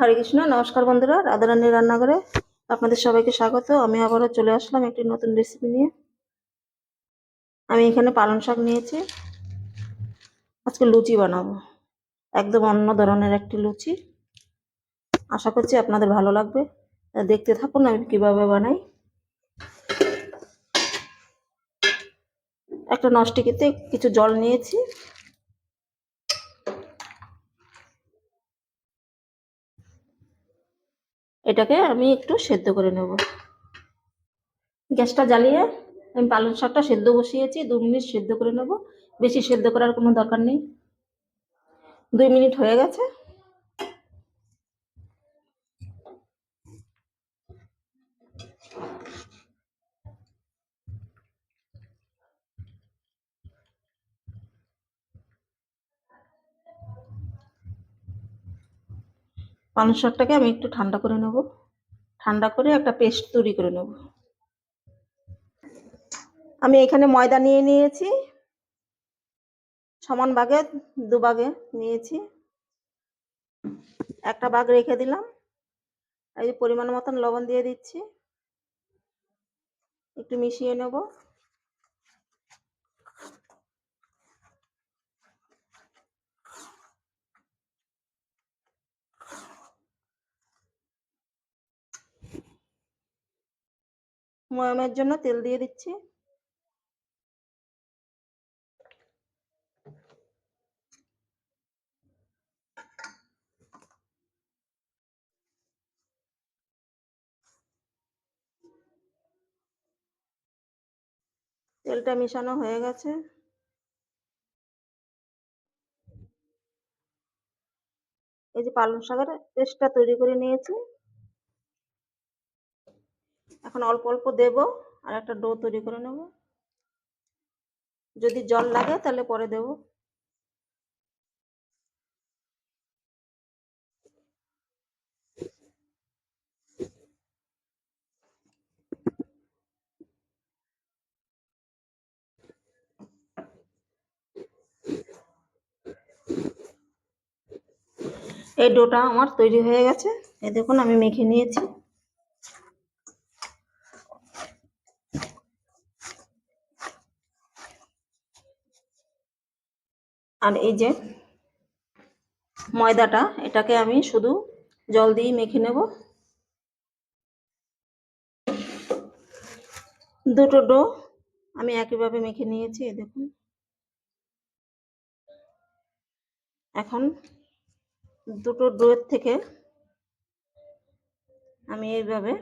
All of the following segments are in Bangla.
হরে কৃষ্ণ। নমস্কার বন্ধুরা, রাধারানী রান্নাঘরে আপনাদের সবাইকে স্বাগত। আমি আবারও চলে আসলাম একটি নতুন রেসিপি নিয়ে। আমি এখানে পালং শাক নিয়েছি। আজকে লুচি বানাবো, একদম অন্য ধরনের একটি লুচি। আশা করছি আপনাদের ভালো লাগবে। দেখতে থাকুন আমি কিভাবে বানাই। একটা ননস্টিকিতে কিছু জল নিয়েছি। এটাকে আমি একটু সেদ্ধ করে নেব। গ্যাসটা জ্বালিয়ে আমি পালং শাকটা সেদ্ধ বসিয়েছি। 2 মিনিট সেদ্ধ করে নেব, বেশি সেদ্ধ করার কোনো দরকার নেই। 2 মিনিট হয়ে গেছে। পালং শাকটাকে আমি একটু ঠান্ডা করে নেব। ঠান্ডা করে একটা পেস্ট তৈরি করে নেব। আমি এখানে ময়দা নিয়ে নিয়েছি, সমান ভাগে 2 ভাগে নিয়েছি। একটা ভাগ রেখে দিলাম। এই যে পরিমাণ মতন লবণ দিয়ে দিচ্ছি, একটু মিশিয়ে নেব। ময়ামের জন্য তেল দিয়ে দিচ্ছি। তেলটা মিশানো হয়ে গেছে। এই যে পালং শাকের পেস্টটা তৈরি করে নিয়েছি, এখন অল্প অল্প দেব আর একটা ডো তৈরি করে নেব। যদি জল লাগে তাহলে পরে দেব। এই ডোটা আমার তৈরি হয়ে গেছে। এই দেখুন আমি মেখে নিয়েছি। আর এই যে ময়দাটা, এটাকে আমি শুধু জল দিয়ে মেখে নেব। দুটো ডো আমি একইভাবে মেখে নিয়েছি, এই দেখুন। এখন দুটো ডোয়ের থেকে আমি এইভাবে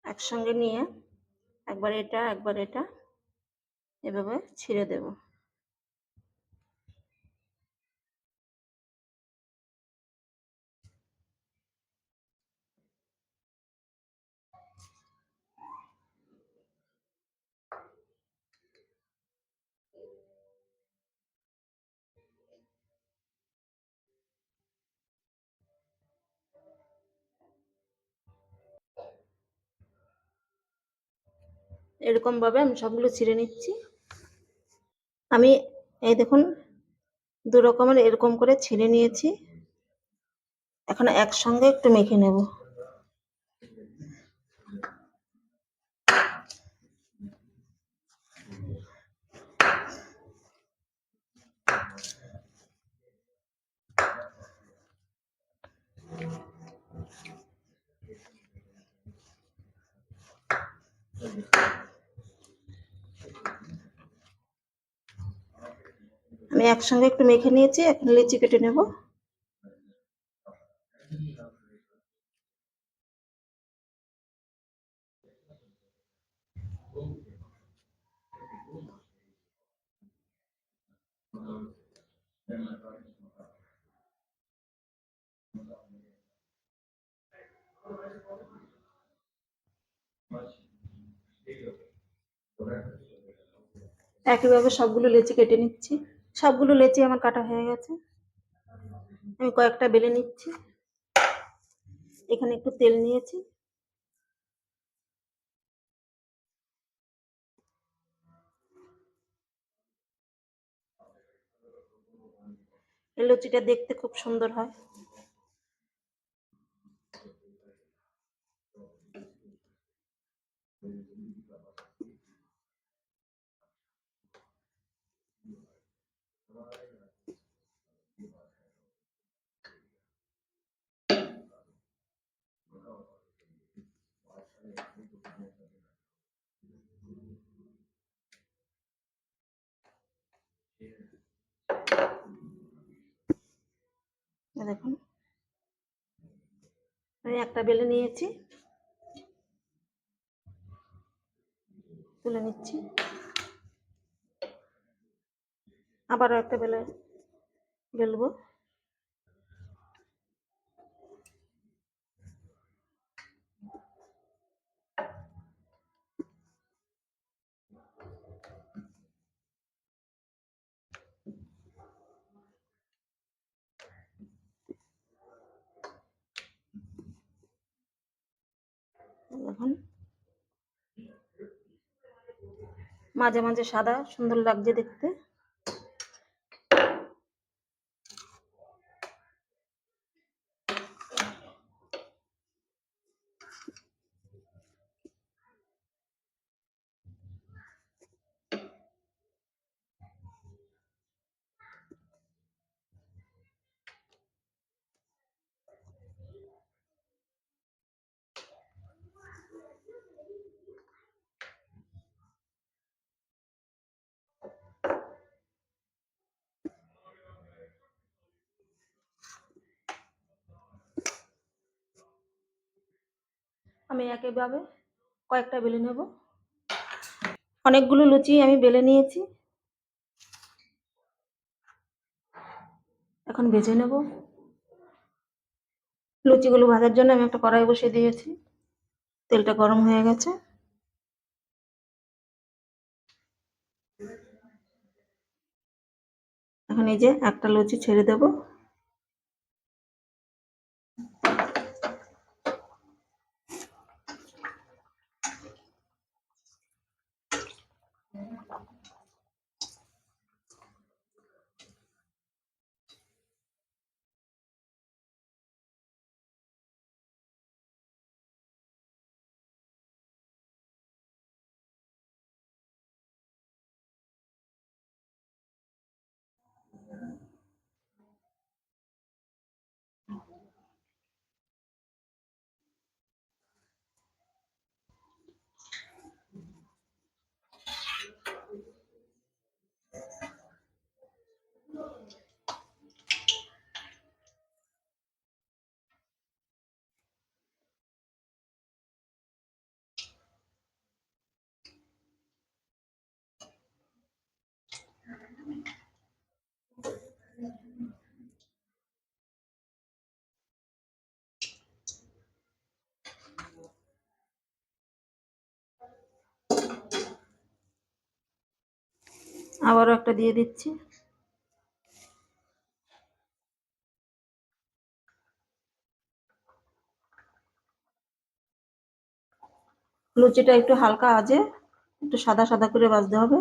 একসঙ্গে নিয়ে একবার এটা একবার এটা এভাবে ছিঁড়ে দেব। এরকম ভাবে আমি সবগুলো ছিঁড়ে নিচ্ছি। আমি এই দেখুন 2 রকমের এরকম করে ছিঁড়ে নিয়েছি। এখন একসঙ্গে একটু মেখে নেব। আমি একসঙ্গে একটু মেখে নিয়েছি, এখন লিচি কেটে নেব। একইভাবে সবগুলো লেচি কেটে নিচ্ছি। সবগুলো লেচি আমার কাটা হয়ে গেছে। আমি কয়েকটা বেলে নিচ্ছি। এখানে একটু তেল নিয়েছি। এই লুচিটা দেখতে খুব সুন্দর হয়। দেখুন আমি একটা বেলে নিয়েছি, তুলে নিচ্ছি। আবারও একটা বেলবো। দেখুন মাঝে মাঝে সাদা সুন্দর লাগছে দেখতে। আমি একইভাবে কয়েকটা বেলে নেব। অনেকগুলো লুচি আমি বেলে নিয়েছি, এখন ভেজে নেব। লুচিগুলো ভাজার জন্য আমি একটা কড়াই বসিয়ে দিয়েছি, তেলটা গরম হয়ে গেছে। এখন এই যে একটা লুচি ছেড়ে দেব। আবারও একটা দিয়ে দিচ্ছি। লুচিটা একটু হালকা আজে একটু সাদা সাদা করে ভাজতে হবে।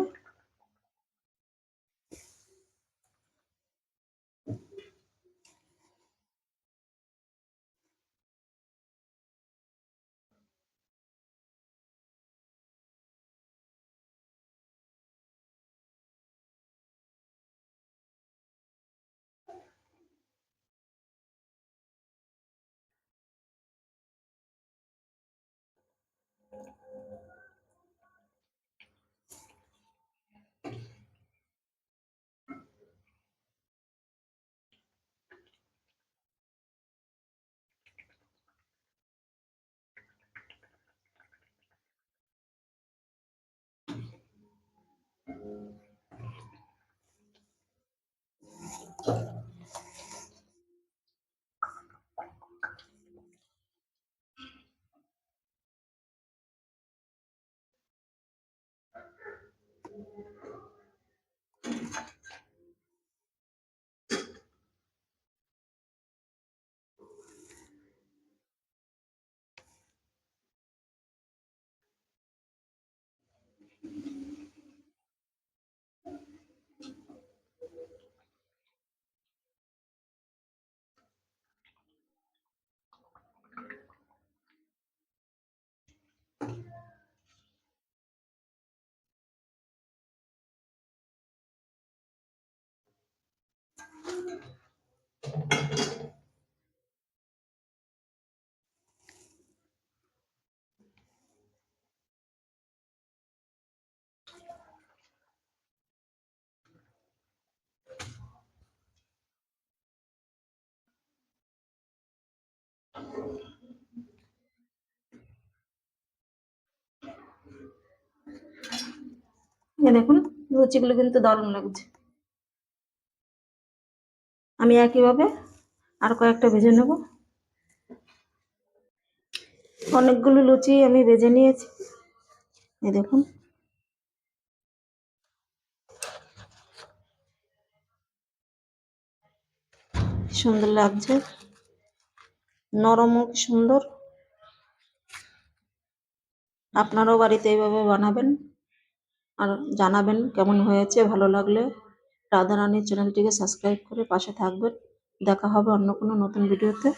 এই দেখুন লুচিগুলো কিন্তু দারুণ লাগছে। আমি একইভাবে আর কয়েকটা ভেজে নেব। অনেকগুলো লুচি আমি ভেজে নিয়েছি। এই দেখুন কি সুন্দর লাগছে, নরমও কি সুন্দর। আপনারাও বাড়িতে এইভাবে বানাবেন আর জানাবেন কেমন হয়েছে। ভালো লাগলে রাধারানীর চ্যানেলটিকে সাবস্ক্রাইব করে পাশে থাকবেন। দেখা হবে অন্য কোনো নতুন ভিডিওতে।